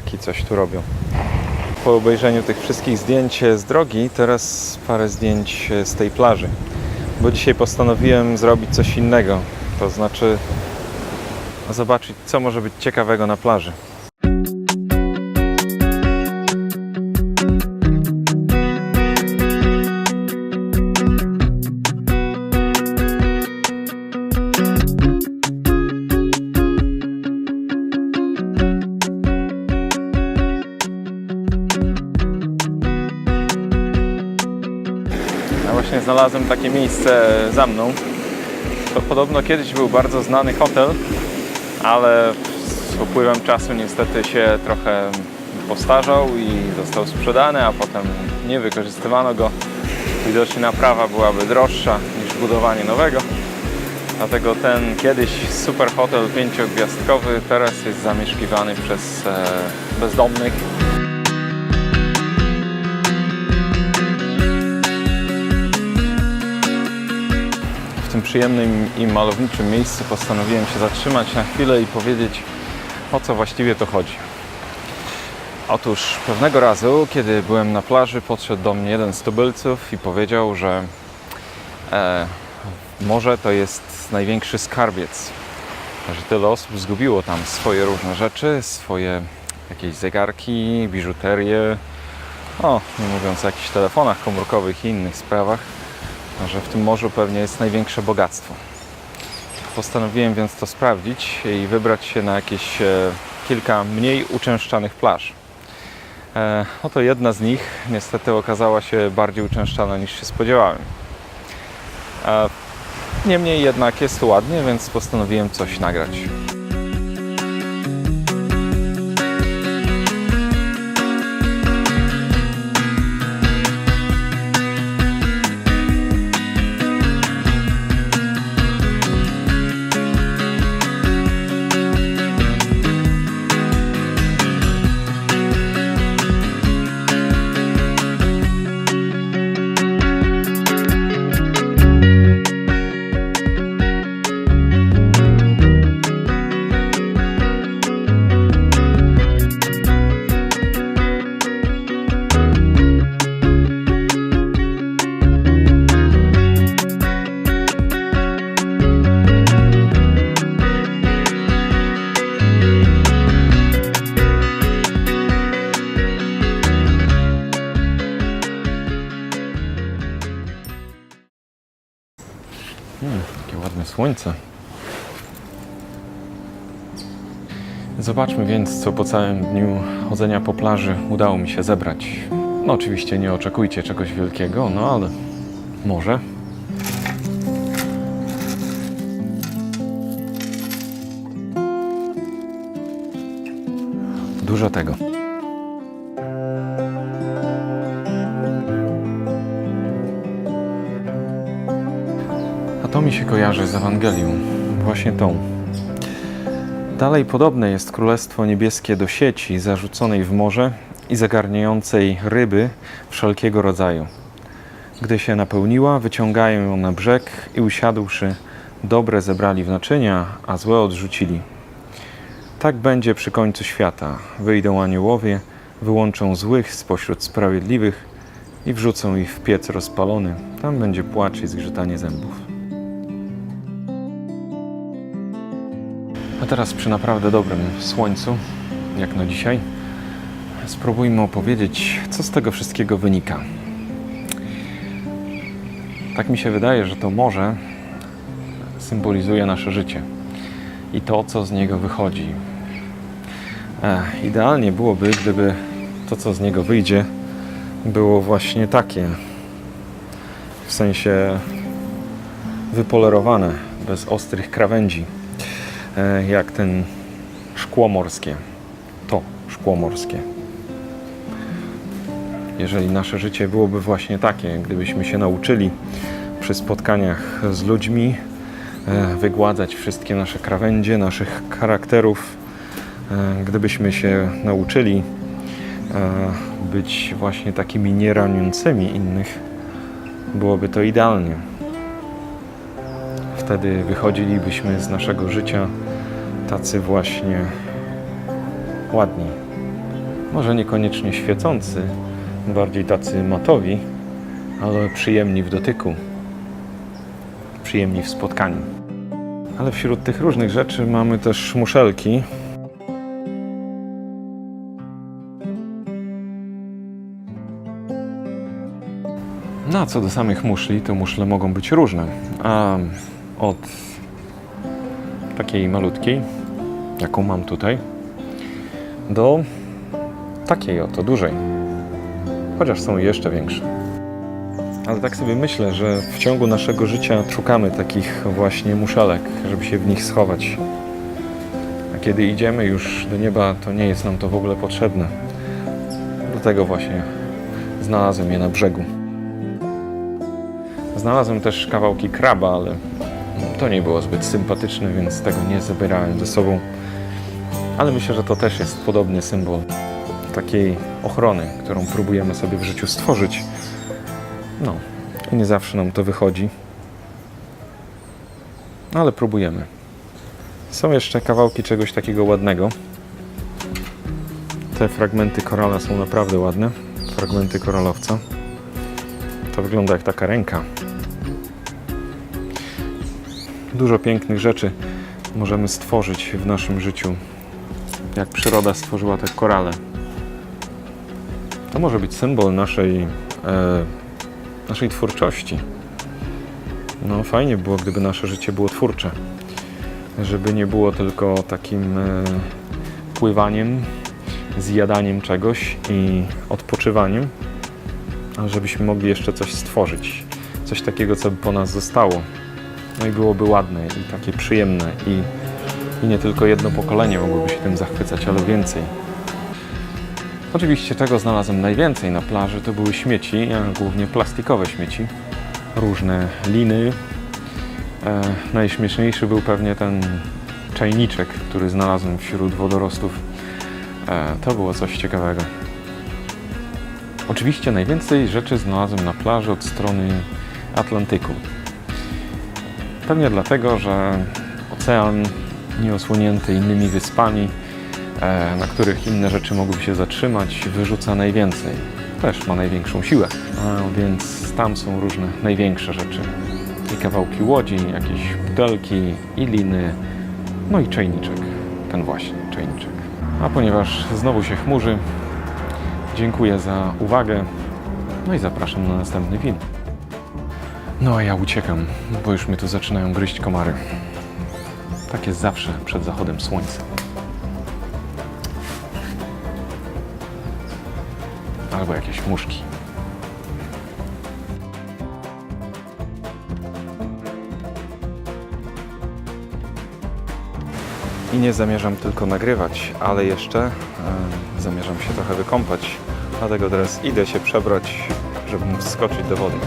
ptaki coś tu robią. Po obejrzeniu tych wszystkich zdjęć z drogi, teraz parę zdjęć z tej plaży. Bo dzisiaj postanowiłem zrobić coś innego. To znaczy zobaczyć, co może być ciekawego na plaży. Ja właśnie znalazłem takie miejsce za mną. To podobno kiedyś był bardzo znany hotel, ale z upływem czasu niestety się trochę postarzał i został sprzedany, a potem nie wykorzystywano go. Widocznie naprawa byłaby droższa niż budowanie nowego. Dlatego ten kiedyś super hotel 5-gwiazdkowy teraz jest zamieszkiwany przez bezdomnych. W tym przyjemnym i malowniczym miejscu postanowiłem się zatrzymać na chwilę i powiedzieć, o co właściwie to chodzi. Otóż pewnego razu, kiedy byłem na plaży, podszedł do mnie jeden z tubylców i powiedział, że morze to jest największy skarbiec. Że tyle osób zgubiło tam swoje różne rzeczy, swoje jakieś zegarki, biżuterię, nie mówiąc o jakichś telefonach komórkowych i innych sprawach, że w tym morzu pewnie jest największe bogactwo. Postanowiłem więc to sprawdzić i wybrać się na jakieś kilka mniej uczęszczanych plaż. Oto jedna z nich niestety okazała się bardziej uczęszczana niż się spodziewałem. Niemniej jednak jest tu ładnie, więc postanowiłem coś nagrać. Jakie ładne słońce. Zobaczmy więc, co po całym dniu chodzenia po plaży udało mi się zebrać. No oczywiście nie oczekujcie czegoś wielkiego, no ale może. Dużo tego. To mi się kojarzy z Ewangelią, właśnie tą. Dalej podobne jest Królestwo Niebieskie do sieci zarzuconej w morze i zagarniającej ryby wszelkiego rodzaju. Gdy się napełniła, wyciągają ją na brzeg i usiadłszy, dobre zebrali w naczynia, a złe odrzucili. Tak będzie przy końcu świata. Wyjdą aniołowie, wyłączą złych spośród sprawiedliwych i wrzucą ich w piec rozpalony. Tam będzie płacz i zgrzytanie zębów. A teraz przy naprawdę dobrym słońcu, jak na dzisiaj, spróbujmy opowiedzieć, co z tego wszystkiego wynika. Tak mi się wydaje, że to morze symbolizuje nasze życie i to, co z niego wychodzi. Idealnie byłoby, gdyby to, co z niego wyjdzie, było właśnie takie, w sensie wypolerowane, bez ostrych krawędzi. Jak ten szkło morskie, to szkło morskie. Jeżeli nasze życie byłoby właśnie takie, gdybyśmy się nauczyli przy spotkaniach z ludźmi wygładzać wszystkie nasze krawędzie, naszych charakterów, gdybyśmy się nauczyli być właśnie takimi nieraniącymi innych, byłoby to idealnie. Wtedy wychodzilibyśmy z naszego życia tacy właśnie ładni, Może niekoniecznie świecący, bardziej tacy matowi, ale przyjemni w dotyku, przyjemni w spotkaniu. Ale wśród tych różnych rzeczy mamy też muszelki. No a co do samych muszli, to muszle mogą być różne. A od takiej malutkiej, jaką mam tutaj, do takiej oto dużej. Chociaż są jeszcze większe. Ale tak sobie myślę, że w ciągu naszego życia szukamy takich właśnie muszelek, żeby się w nich schować. A kiedy idziemy już do nieba, to nie jest nam to w ogóle potrzebne. Dlatego właśnie znalazłem je na brzegu. Znalazłem też kawałki kraba, ale to nie było zbyt sympatyczne, więc tego nie zabierałem ze sobą. Ale myślę, że to też jest podobny symbol takiej ochrony, którą próbujemy sobie w życiu stworzyć. No, i nie zawsze nam to wychodzi, ale próbujemy. Są jeszcze kawałki czegoś takiego ładnego. Te fragmenty korala są naprawdę ładne. Fragmenty koralowca. To wygląda jak taka ręka. Dużo pięknych rzeczy możemy stworzyć w naszym życiu. Jak przyroda stworzyła te korale. To może być symbol naszej twórczości. No fajnie było, gdyby nasze życie było twórcze. Żeby nie było tylko takim pływaniem, zjadaniem czegoś i odpoczywaniem, ale żebyśmy mogli jeszcze coś stworzyć. Coś takiego, co by po nas zostało. No i byłoby ładne i takie przyjemne i nie tylko jedno pokolenie mogłoby się tym zachwycać, ale więcej. Oczywiście czego znalazłem najwięcej na plaży, to były śmieci, a głównie plastikowe śmieci. Różne liny. Najśmieszniejszy był pewnie ten czajniczek, który znalazłem wśród wodorostów. To było coś ciekawego. Oczywiście najwięcej rzeczy znalazłem na plaży od strony Atlantyku. Pewnie dlatego, że ocean nieosłonięty innymi wyspami, na których inne rzeczy mogłyby się zatrzymać, wyrzuca najwięcej. Też ma największą siłę, więc tam są różne największe rzeczy. I kawałki łodzi, jakieś butelki, i liny, no i czajniczek. Ten właśnie czajniczek. A ponieważ znowu się chmurzy, dziękuję za uwagę, no i zapraszam na następny film. No a ja uciekam, bo już mnie tu zaczynają gryźć komary. Tak jest zawsze przed zachodem słońca. Albo jakieś muszki. I nie zamierzam tylko nagrywać, ale jeszcze zamierzam się trochę wykąpać. Dlatego teraz idę się przebrać, żeby móc wskoczyć do wody.